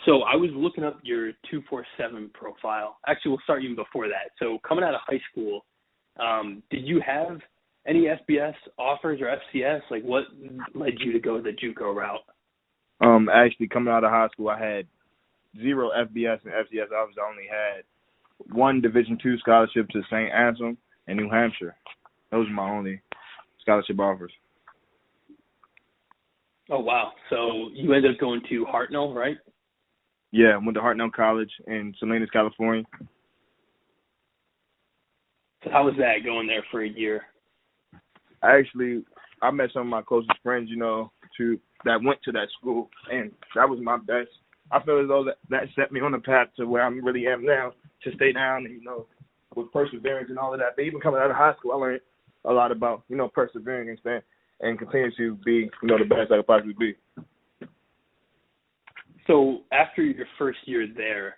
So I was looking up your 247 profile. Actually, we'll start even before that. So coming out of high school, did you have any FBS offers or FCS? Like, what led you to go the JUCO route? Actually, coming out of high school, I had 0 FBS and FCS offers. I only had 1 Division II scholarship to St. Anselm and New Hampshire. Those were my only scholarship offers. Oh, wow. So you ended up going to Hartnell, right? Yeah, I went to Hartnell College in Salinas, California. So how was that going there for a year? I met some of my closest friends, that went to that school, and that was my best. I feel as though that set me on the path to where I really am now, to stay down and, with perseverance and all of that. But even coming out of high school, I learned a lot about, persevering and staying and continue to be, the best I could possibly be. So after your first year there,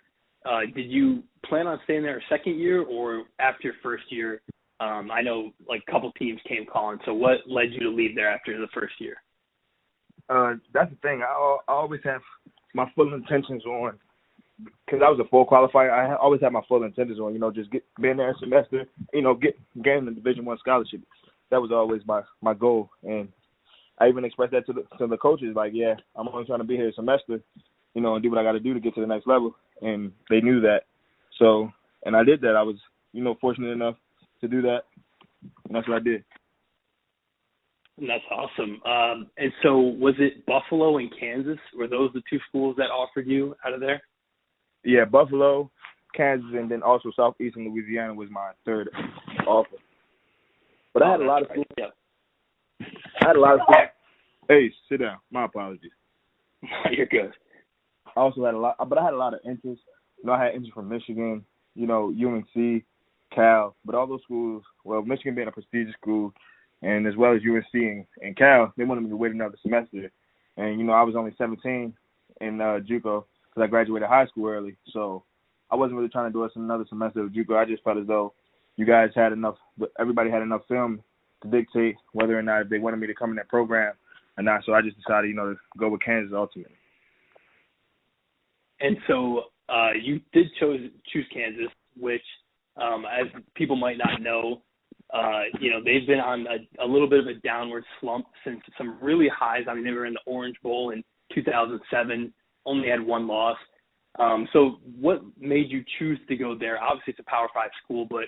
did you plan on staying there a second year, or after your first year, I know like a couple teams came calling. So what led you to leave there after the first year? That's the thing. I always have my full intentions on, because I was a full qualifier. I always had my full intentions on, just being there a semester, getting the Division I scholarship. That was always my goal, and I even expressed that to the coaches. Like, yeah, I'm only trying to be here a semester, and do what I got to do to get to the next level. And they knew that. So, and I did that. I was, fortunate enough to do that, and that's what I did. That's awesome. And so was it Buffalo and Kansas? Were those the 2 schools that offered you out of there? Yeah, Buffalo, Kansas, and then also Southeastern Louisiana was my third offer. But I had a lot of schools. Yep. I had a lot of schools. Hey, sit down. My apologies. You're good. I also had a lot, but I had a lot of interest. I had interest from Michigan, UNC, Cal, but all those schools, well, Michigan being a prestigious school, and as well as UNC and Cal, they wanted me to wait another semester. And, I was only 17 in JUCO because I graduated high school early. So I wasn't really trying to do another semester of JUCO. I just felt as though you guys had enough, everybody had enough film to dictate whether or not they wanted me to come in that program or not. So I just decided, to go with Kansas ultimately. And so you did choose Kansas, which, as people might not know, they've been on a little bit of a downward slump since some really highs. I mean, they were in the Orange Bowl in 2007, only had 1 loss. So what made you choose to go there? Obviously, it's a Power 5 school, but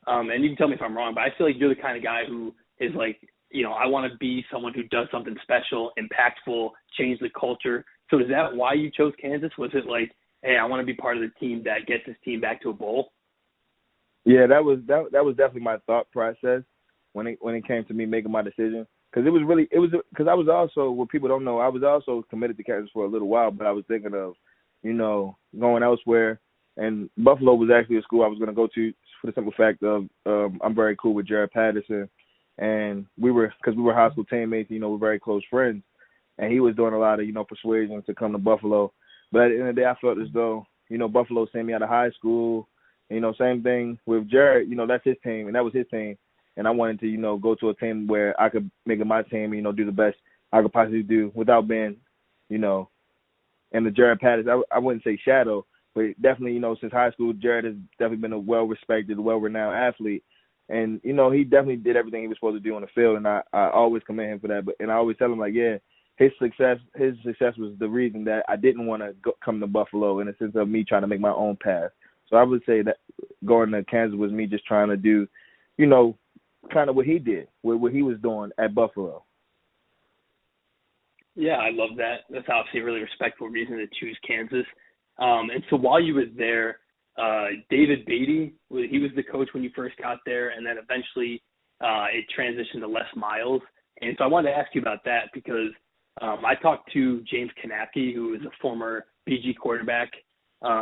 and you can tell me if I'm wrong, but I feel like you're the kind of guy who is like, I want to be someone who does something special, impactful, change the culture. So is that why you chose Kansas? Was it like, hey, I want to be part of the team that gets this team back to a bowl? Yeah, that was definitely my thought process when it came to me making my decision. Because because I was also, what people don't know, I was also committed to Kansas for a little while, but I was thinking of, going elsewhere. And Buffalo was actually a school I was going to go to for the simple fact of I'm very cool with Jared Patterson, and because we were high school teammates, we're very close friends, and he was doing a lot of persuasion to come to Buffalo. But at the end of the day, I felt as though Buffalo sent me out of high school. Same thing with Jared. That's his team, and that was his team. And I wanted to, go to a team where I could make it my team, do the best I could possibly do without being, in the Jared Patterson, I wouldn't say shadow, but definitely, since high school, Jared has definitely been a well-respected, well-renowned athlete. And, he definitely did everything he was supposed to do on the field, and I always commend him for that. And I always tell him, like, yeah, his success was the reason that I didn't want to come to Buffalo in the sense of me trying to make my own path. So I would say that going to Kansas was me just trying to do, kind of what he did, what he was doing at Buffalo. Yeah, I love that. That's obviously a really respectful reason to choose Kansas. And so while you were there, David Beatty, he was the coach when you first got there, and then eventually it transitioned to Les Miles. And so I wanted to ask you about that because I talked to James Kanapke, who is a former BG quarterback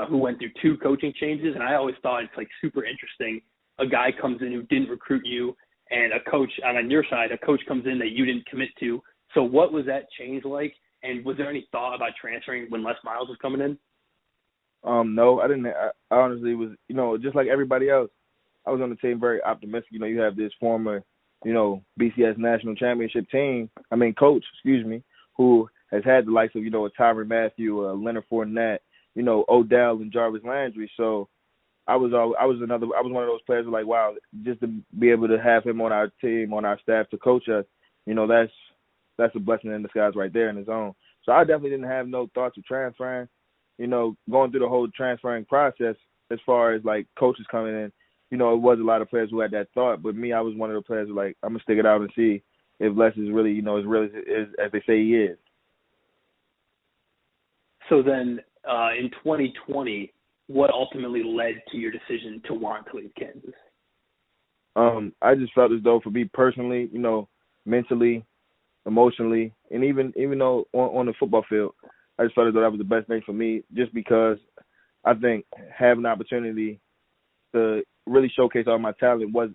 who went through 2 coaching changes, and I always thought it's like super interesting. A guy comes in who didn't recruit you, and a coach on your side, a coach comes in that you didn't commit to. So what was that change like? And was there any thought about transferring when Les Miles was coming in? No, I didn't. I honestly was, just like everybody else, I was on the team very optimistic. You have this former, BCS national championship coach, who has had the likes of, a Tyrann Mathieu, Leonard Fournette, Odell and Jarvis Landry. So I was one of those players who like, wow, just to be able to have him on our team, on our staff to coach us, that's a blessing in disguise right there in his own. So I definitely didn't have no thoughts of transferring, going through the whole transferring process as far as like coaches coming in. It was a lot of players who had that thought, but me, I was one of the players who like, I'm gonna stick it out and see if Les is really, as real as they say he is. So then, in 2020, what ultimately led to your decision to want to leave Kansas? I just felt as though for me personally, mentally, emotionally, and even though on the football field, I just felt as though that was the best thing for me, just because I think having the opportunity to really showcase all my talent was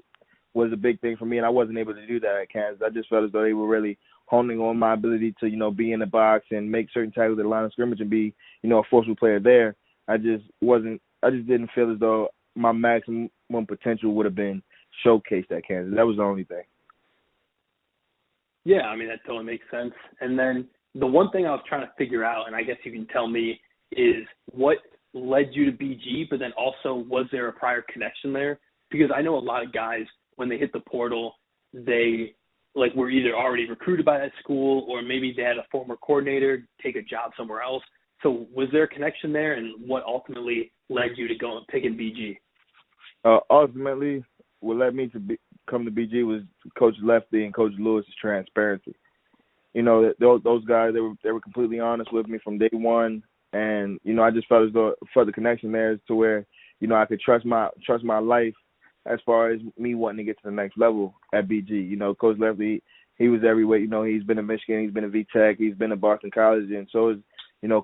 a big thing for me, and I wasn't able to do that at Kansas. I just felt as though they were really honing on my ability to, be in the box and make certain tackles at the line of scrimmage and be, a forceful player there. I just didn't feel as though my maximum potential would have been showcased at Kansas. That was the only thing. Yeah, I mean, that totally makes sense. And then the one thing I was trying to figure out, and I guess you can tell me, is what led you to BG, but then also was there a prior connection there? Because I know a lot of guys, when they hit the portal, they were either already recruited by that school or maybe they had a former coordinator take a job somewhere else. So was there a connection there, and what ultimately led you to go and pick in BG? Ultimately, what led me to come to BG was Coach Lefty and Coach Lewis's transparency. Those guys, they were completely honest with me from day one, and I just felt as though the connection there to where I could trust my life as far as me wanting to get to the next level at BG. Coach Lefty, he was everywhere. He's been in Michigan, he's been at VTech, he's been at Boston College, and so is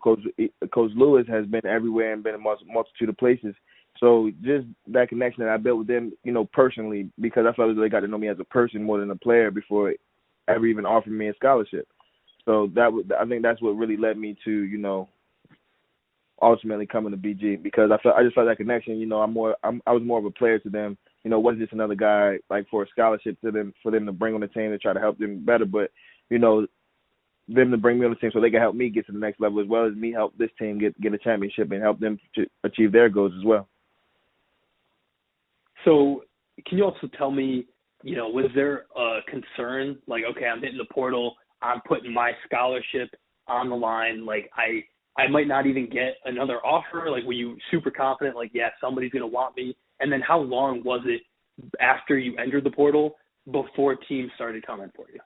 Coach Lewis has been everywhere and been in a multitude of places. So just that connection that I built with them, personally, because I felt as though they got to know me as a person more than a player before ever even offered me a scholarship. So I think that's what really led me to, ultimately coming to BG, because I just felt that connection. I was more of a player to them. Wasn't just another guy like for a scholarship to them, for them to bring on the team to try to help them better, but them to bring me on the team so they can help me get to the next level, as well as me help this team get a championship and help them to achieve their goals as well. So can you also tell me, was there a concern, like, okay, I'm hitting the portal, I'm putting my scholarship on the line, like I might not even get another offer? Like, were you super confident, like, yeah, somebody's going to want me? And then how long was it after you entered the portal before teams started coming for you?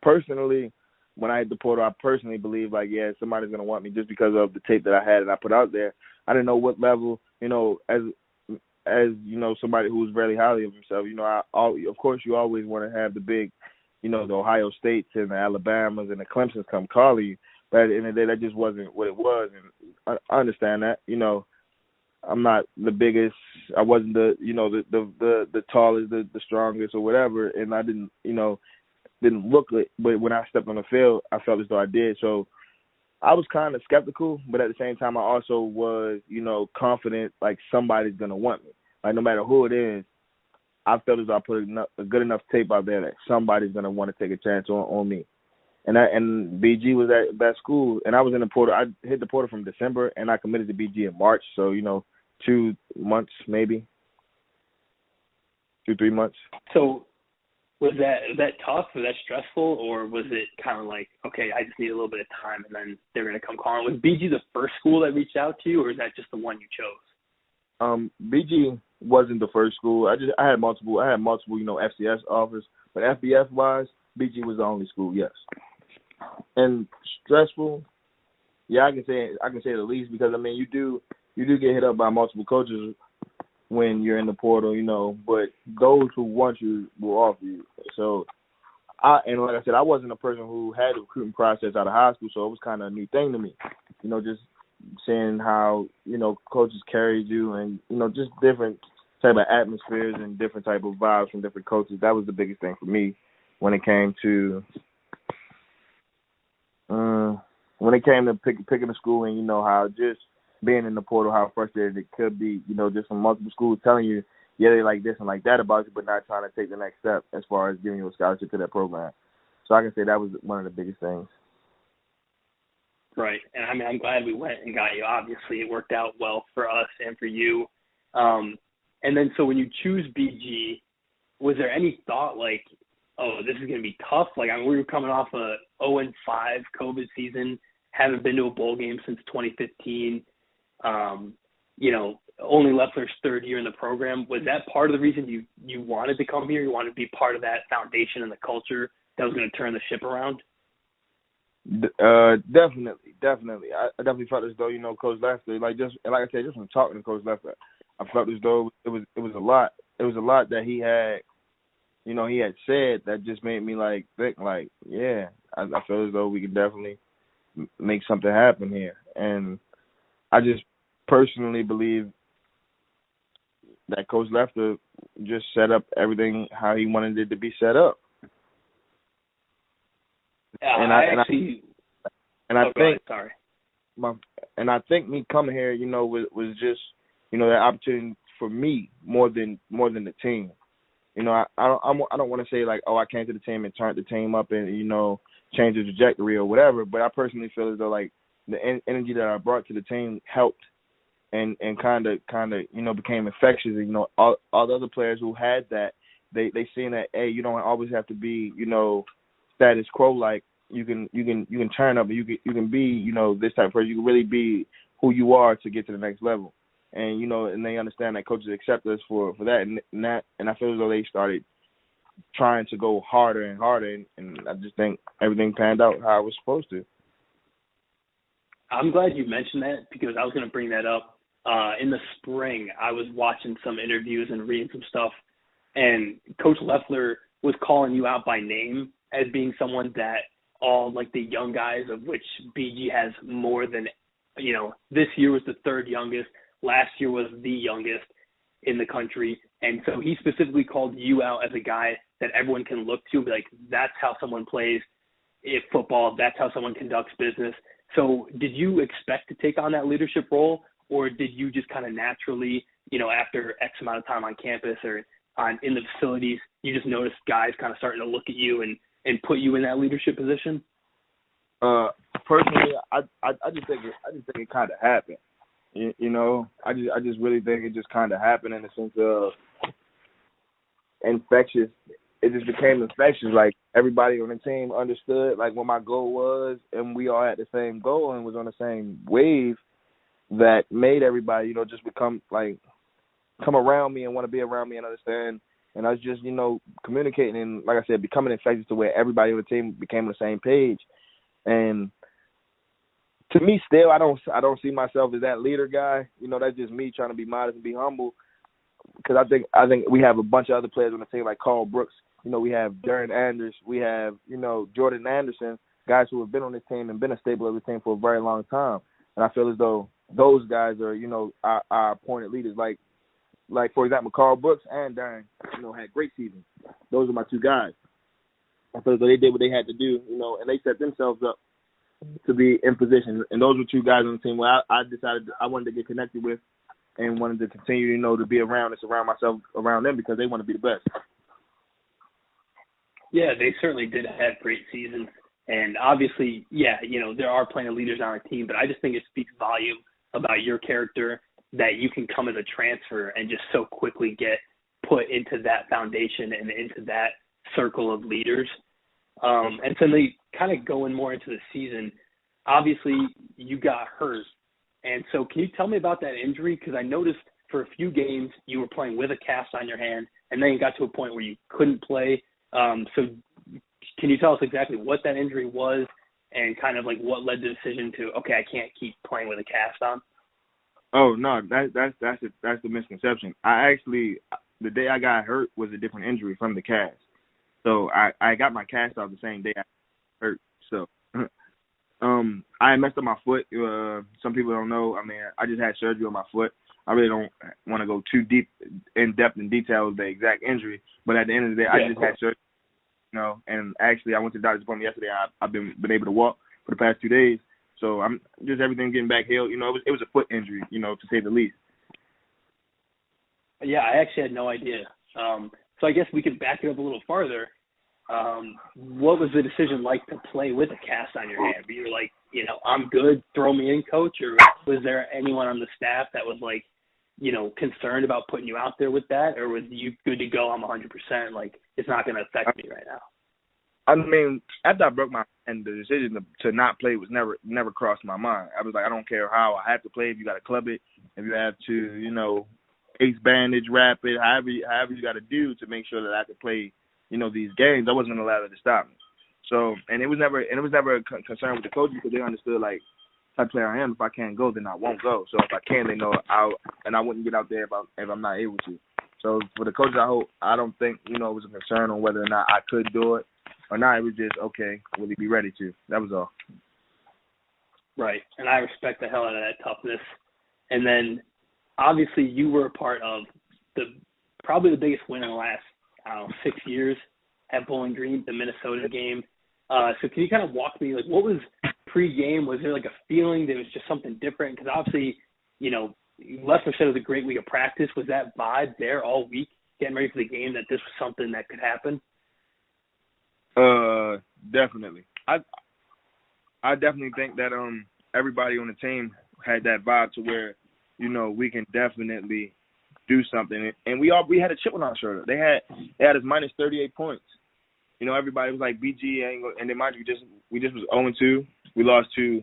Personally, when I hit the portal, I personally believe, like, yeah, somebody's going to want me just because of the tape that I had and I put out there. I didn't know what level, as somebody who's very highly of himself, of course you always want to have the big, the Ohio States and the Alabamas and the Clemsons come calling you. But at the end of the day, that just wasn't what it was. And I understand that, I'm not the biggest, I wasn't the tallest, the strongest or whatever. And I didn't look it, but when I stepped on the field, I felt as though I did. So I was kind of skeptical, but at the same time, I also was, confident, like somebody's going to want me. Like, no matter who it is, I felt as though I put a good enough tape out there that somebody's going to want to take a chance on me. And BG was at that school, and I was in the portal. I hit the portal from December, and I committed to BG in March. So, 2 months, maybe 2-3 months. So was that tough? Was that stressful? Or was it kind of like, okay, I just need a little bit of time and then they're going to come calling? Was BG the first school that reached out to you, or is that just the one you chose? BG wasn't the first school. I had multiple, FCS offers, but FBS wise, BG was the only school, yes. And stressful, yeah, I can say the least, because you do get hit up by multiple coaches when you're in the portal, but those who want you will offer you. So, like I said, I wasn't a person who had the recruiting process out of high school, so it was kind of a new thing to me, just seeing how, coaches carried you and, just different type of atmospheres and different type of vibes from different coaches. That was the biggest thing for me when it came to picking a school, and, how just being in the portal, how frustrated it could be, just from multiple schools telling you, yeah, they like this and like that about you, but not trying to take the next step as far as giving you a scholarship to that program. So I can say that was one of the biggest things. Right. And I mean, I'm glad we went and got you. Obviously, it worked out well for us and for you. And then so when you choose BG, was there any thought like, oh, this is going to be tough? Like, I mean, we were coming off a 0-5 COVID season, haven't been to a bowl game since 2015. Only Leffler's third year in the program. Was that part of the reason you wanted to come here? You wanted to be part of that foundation and the culture that was going to turn the ship around? Definitely. I definitely felt as though, Coach Leffler, like I said, just from talking to Coach Leffler, I felt as though it was a lot. It was a lot that he had, he had said that just made me think I feel as though we could definitely make something happen here. And I just personally believe that Coach Leffler just set up everything how he wanted it to be set up. I think me coming here, was just, that opportunity for me more than the team. I don't want to say I came to the team and turned the team up and changed the trajectory or whatever, but I personally feel as though the energy that I brought to the team helped and kind of became infectious. And, all the other players who had that, they seen that, hey, you don't always have to be status quo. You can turn up and you can be this type of person. You can really be who you are to get to the next level. And and they understand that coaches accept us for that, and I feel as though they started trying to go harder and harder, and I just think everything panned out how it was supposed to. I'm glad you mentioned that because I was going to bring that up. In the spring, I was watching some interviews and reading some stuff, and Coach Leffler was calling you out by name as being someone that all the young guys, of which BG has more than, this year was the third youngest. Last year was the youngest in the country. And so he specifically called you out as a guy that everyone can look to and be like, that's how someone plays football. That's how someone conducts business. So did you expect to take on that leadership role, or did you just kind of naturally, after X amount of time on campus or in the facilities, you just noticed guys kind of starting to look at you and put you in that leadership position? Personally, I just think it kind of happened. I just really think it just kind of happened in the sense of infectious. It just became infectious. Everybody on the team understood what my goal was, and we all had the same goal and was on the same wave that made everybody, just become come around me and want to be around me and understand. And I was just, communicating and, like I said, becoming infectious to where everybody on the team became on the same page. And to me, still, I don't see myself as that leader guy. That's just me trying to be modest and be humble. Because I think we have a bunch of other players on the team like Carl Brooks. We have Darren Anders. We have, Jordan Anderson, guys who have been on this team and been a staple of the team for a very long time. And I feel as though those guys are, our appointed leaders. Like for example, Carl Brooks and Darren, had great seasons. Those are my two guys. I feel as though they did what they had to do, and they set themselves up to be in position. And those were two guys on the team where I decided I wanted to get connected with and wanted to continue, to be around and surround myself around them because they want to be the best. Yeah, they certainly did have great seasons. And obviously, there are plenty of leaders on our team, but I just think it speaks volume about your character that you can come as a transfer and just so quickly get put into that foundation and into that circle of leaders. And so they kind of going more into the season. Obviously, you got hurt. And so can you tell me about that injury? Because I noticed for a few games you were playing with a cast on your hand, and then you got to a point where you couldn't play. So can you tell us exactly what that injury was and kind of what led the decision to, okay, I can't keep playing with a cast on? Oh, no, that's the misconception. The day I got hurt was a different injury from the cast. So I got my cast off the same day I got hurt. So I messed up my foot. Some people don't know. I mean, I just had surgery on my foot. I really don't want to go too in depth in detail with the exact injury. But at the end of the day, I just had surgery. And actually I went to the doctor's appointment yesterday. I've been able to walk for the past 2 days. So I'm just everything getting back healed. It was a foot injury, to say the least. Yeah, I actually had no idea. So I guess we could back it up a little farther. what was the decision like to play with a cast on your hand? You were like, I'm good, throw me in, coach, or was there anyone on the staff that was like, concerned about putting you out there with that, or was you good to go? I'm 100%. Like, it's not going to affect me right now. I mean, after I broke my hand, the decision to not play was never crossed my mind. I was like, I don't care how I have to play. If you got to club it, if you have to, ace bandage, wrap it, however you got to do to make sure that I could play, these games. I wasn't allowed to stop me. So, and it was never a concern with the coaches because they understood like type of player I am. If I can't go, then I won't go. So if I can, they know I wouldn't get out there if I'm not able to. So for the coaches, I don't think it was a concern on whether or not I could do it or not. It was just okay. Will he be ready to? That was all. Right, and I respect the hell out of that toughness. And then obviously you were a part of probably the biggest win in the last 6 years at Bowling Green, the Minnesota game. So can you kind of walk me, like, what was pre-game? Was there like a feeling that it was just something different? Because obviously, Lester said it was a great week of practice. Was that vibe there all week, getting ready for the game, that this was something that could happen? Definitely. I definitely think that everybody on the team had that vibe to where, we can definitely do something. And we had a chip on our shoulder. They had us minus 38 points. Everybody was like BG, and then mind you, we just was 0-2. We lost to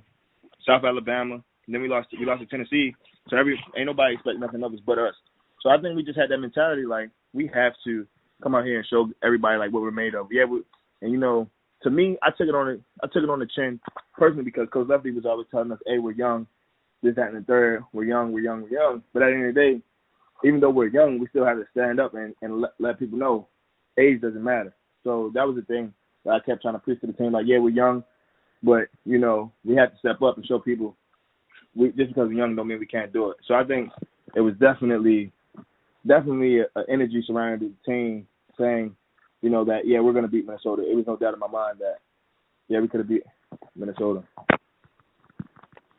South Alabama, and then we lost to Tennessee. So ain't nobody expect nothing of us but us. So I think we just had that mentality, like we have to come out here and show everybody like what we're made of. Yeah, to me, I took it on the chin personally because Coach Lefty was always telling us, "Hey, we're young, this, that, and the third. We're young. But at the end of the day, even though we're young, we still have to stand up and let people know age doesn't matter. So that was the thing that I kept trying to preach to the team. Like, yeah, we're young, but, we have to step up and show people just because we're young don't mean we can't do it. So I think it was definitely an energy surrounding the team saying, that, yeah, we're going to beat Minnesota. It was no doubt in my mind that, yeah, we could have beat Minnesota.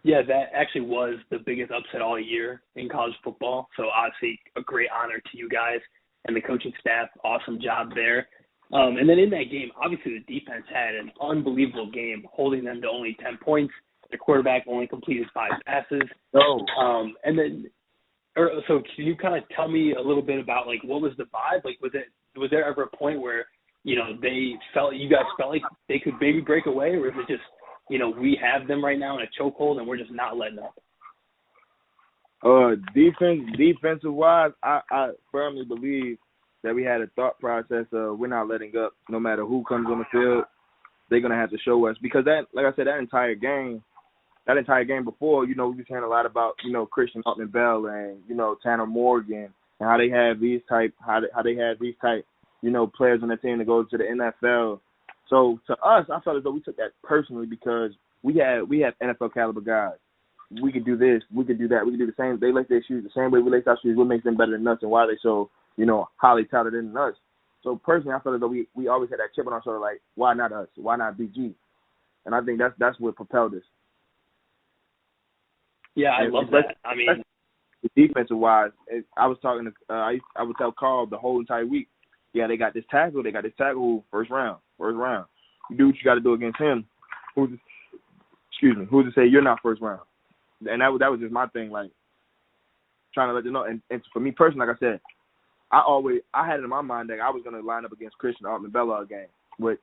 Yeah, that actually was the biggest upset all year in college football. So obviously a great honor to you guys and the coaching staff. Awesome job there. And then in that game, obviously the defense had an unbelievable game, holding them to only 10 points. The quarterback only completed 5 passes. Oh. So can you kind of tell me a little bit about, like, what was the vibe? Like, was there ever a point where, you guys felt like they could maybe break away, or is it just, we have them right now in a chokehold and we're just not letting up? Defensive wise, I firmly believe that we had a thought process of we're not letting up no matter who comes on the field. They're gonna have to show us because that, like I said, that entire game before, we was hearing a lot about, Christian Altman-Bell and, Tanner Morgan and how they have these type players on their team to go to the NFL. So to us, I felt as though we took that personally because we have NFL caliber guys. We could do this, we could do that, we could do the same. They lace their shoes the same way we lace our shoes. What makes them better than us and why are they so, highly talented than us? So personally, I felt as though we always had that chip on our shoulder, like, why not us? Why not BG? And I think that's what propelled us. Yeah, I love that. I mean, defensive wise, I was talking to I would tell Carl the whole entire week. Yeah, they got this tackle first round. You do what you got to do against him. Who's to say you're not first round? And that was just my thing, like trying to let them know. And for me personally, like I said, I had it in my mind that I was going to line up against Christian Altman-Bell game. But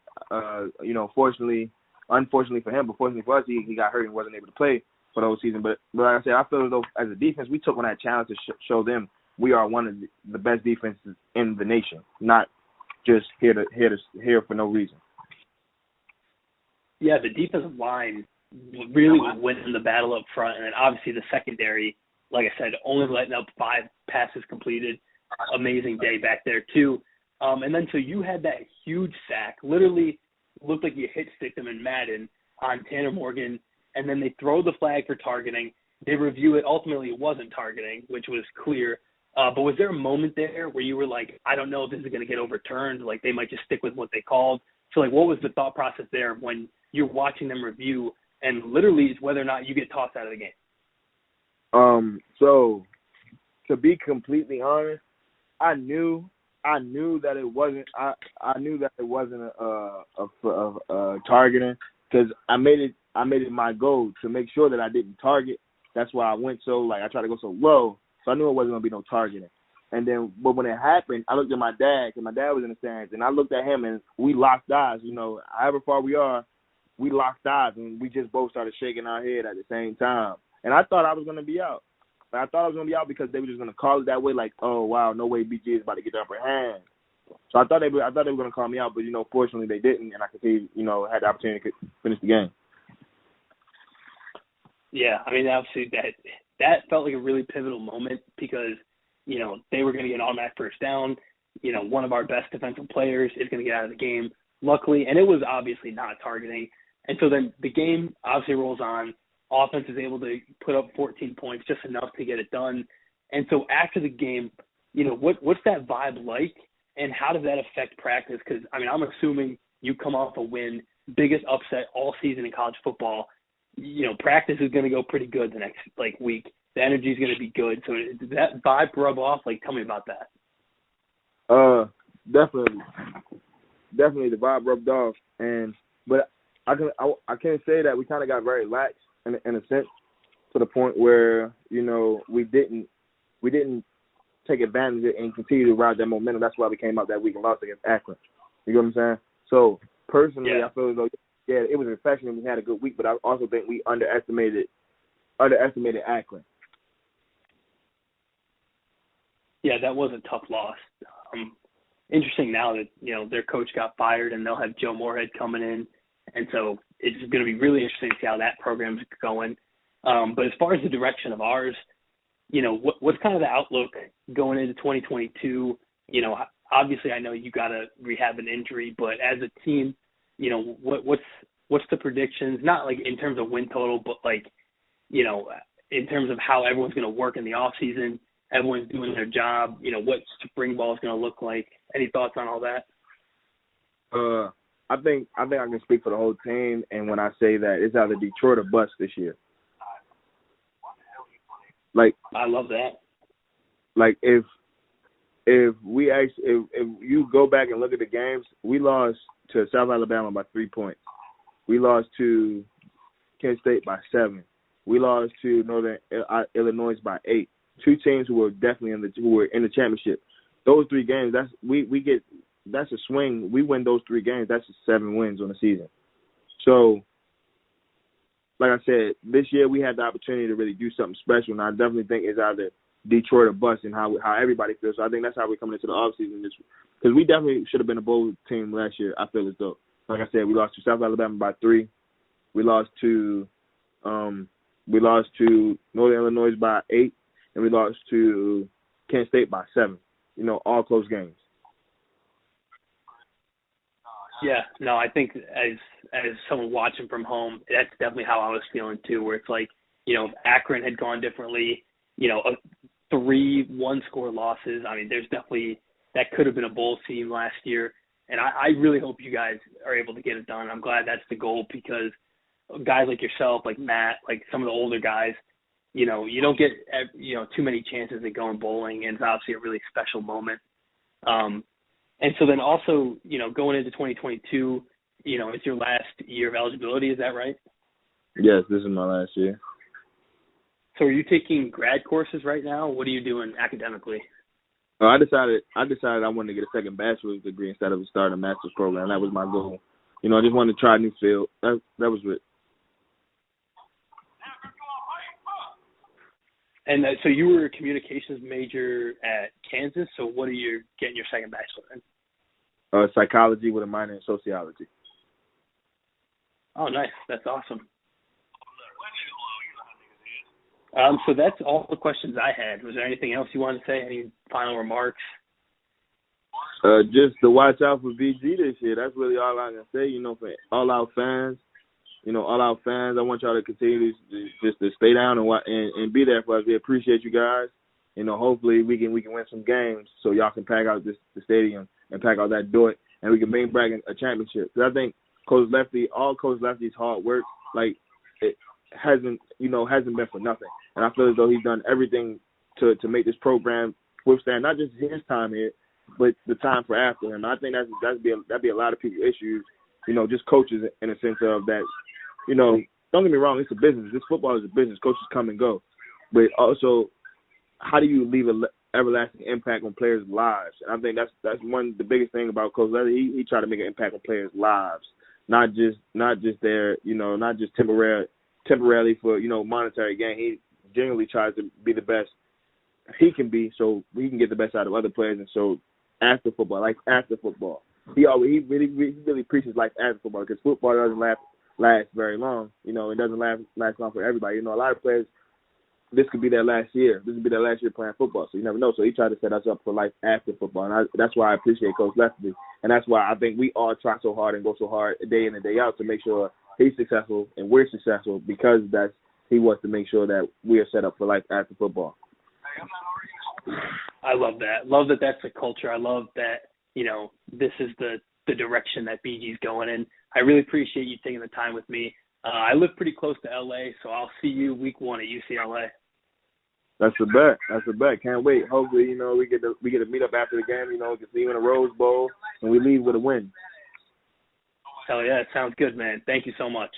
unfortunately for him, but fortunately for us, he got hurt and wasn't able to play for the whole season. But like I said, I feel as though as a defense, we took on that challenge to show them we are one of the best defenses in the nation, not just here for no reason. Yeah, the defensive line really was winning the battle up front, and then obviously the secondary, like I said, only letting up 5 passes completed. Amazing day back there too. And then so you had that huge sack, literally looked like you hit sticked him in Madden on Tanner Morgan, and then they throw the flag for targeting. They review it. Ultimately, it wasn't targeting, which was clear. But was there a moment there where you were like, I don't know if this is going to get overturned, like they might just stick with what they called? So, like, what was the thought process there when you're watching them review and literally it's whether or not you get tossed out of the game? So, to be completely honest, I knew I knew that it wasn't. I knew that it wasn't a targeting because I made it my goal to make sure that I didn't target. That's why I went I tried to go so low, so I knew it wasn't gonna be no targeting. And then, but when it happened, I looked at my dad because my dad was in the stands, and I looked at him, and we locked eyes. However far we are, we locked eyes, and we just both started shaking our head at the same time. And I thought I was gonna be out. I thought I was going to be out because they were just going to call it that way, like, oh, wow, no way BG is about to get the upper hand. So I thought they were going to call me out, but, fortunately they didn't, and I continued, had the opportunity to finish the game. Yeah, I mean, obviously that felt like a really pivotal moment because, they were going to get an automatic first down. One of our best defensive players is going to get out of the game, luckily, and it was obviously not targeting. And so then the game obviously rolls on. Offense is able to put up 14 points, just enough to get it done. And so after the game, what's that vibe like, and how does that affect practice? Because, I mean, I'm assuming you come off a win, biggest upset all season in college football. Practice is going to go pretty good the next, week. The energy is going to be good. So does that vibe rub off? Tell me about that. Definitely. Definitely the vibe rubbed off. But I can't say that we kind of got very lax in a sense, to the point where we didn't take advantage of it and continue to ride that momentum. That's why we came out that week and lost against Akron. You know what I'm saying? So personally, I feel as though it was a reflection and we had a good week, but I also think we underestimated Akron. Yeah, that was a tough loss. Interesting now that their coach got fired and they'll have Joe Moorhead coming in. And so it's going to be really interesting to see how that program's going. But as far as the direction of ours, what's kind of the outlook going into 2022? Obviously I know you got to rehab an injury, but as a team, what's the predictions? Not in terms of win total, but in terms of how everyone's going to work in the off season, everyone's doing their job. What spring ball is going to look like. Any thoughts on all that? I think I can speak for the whole team, and when I say that, it's either Detroit or bust this year. I love that. If you go back and look at the games, we lost to South Alabama by 3 points. We lost to Kent State by 7. We lost to Northern Illinois by 8. Two teams who were definitely in the championship. Those 3 games, that's a swing. We win those 3 games. That's just 7 wins on the season. So, like I said, this year we had the opportunity to really do something special, and I definitely think it's either Detroit or bust and how everybody feels. So I think that's how we're coming into the offseason. Because we definitely should have been a bowl team last year, I feel as though. Like I said, we lost to South Alabama by 3. We lost to Northern Illinois by 8, and we lost to Kent State by 7. All close games. Yeah, no, I think as someone watching from home, that's definitely how I was feeling too, where it's if Akron had gone differently, 3 one-score losses, I mean, there's definitely – that could have been a bowl team last year. And I really hope you guys are able to get it done. I'm glad that's the goal because guys like yourself, like Matt, like some of the older guys, you don't get, too many chances at going bowling, and it's obviously a really special moment. And so then also, going into 2022, it's your last year of eligibility. Is that right? Yes, this is my last year. So are you taking grad courses right now? What are you doing academically? I decided I wanted to get a second bachelor's degree instead of starting a master's program. That was my goal. I just wanted to try a new field. That was it. And so you were a communications major at Kansas. So what are you getting your second bachelor in? Psychology with a minor in sociology. Oh, nice. That's awesome. So that's all the questions I had. Was there anything else you wanted to say? Any final remarks? Just to watch out for BG this year. That's really all I can say. For all our fans, I want y'all to continue to stay down and be there for us. We appreciate you guys. Hopefully we can win some games so y'all can pack out the stadium and pack out that door, and we can bring back a championship. Because I think Coach Lefty's hard work, it hasn't been for nothing. And I feel as though he's done everything to make this program withstand not just his time here, but the time for after him. I think that'd be a lot of people's issues, just coaches in a sense of that, don't get me wrong, it's a business. This football is a business. Coaches come and go. But also, how do you leave an everlasting impact on players' lives? And I think that's one of the biggest thing about Coach Leather. He tried to make an impact on players' lives, not just their, not just temporarily for, monetary gain. He genuinely tries to be the best he can be so he can get the best out of other players. And so after football, he really preaches life after football, because football doesn't last very long. It doesn't last long for everybody. A lot of players, this could be their last year. This could be their last year playing football, so you never know. So he tried to set us up for life after football, and that's why I appreciate Coach Lefty, and that's why I think we all try so hard and go so hard day in and day out to make sure he's successful and we're successful, because he wants to make sure that we are set up for life after football. I love that. Love that that's the culture. I love that, this is the direction that BG's going in. I really appreciate you taking the time with me. I live pretty close to LA, so I'll see you week 1 at UCLA. That's the bet. Can't wait. Hopefully, we get to meet up after the game. We can see you in a Rose Bowl, and we leave with a win. Hell yeah, it sounds good, man. Thank you so much.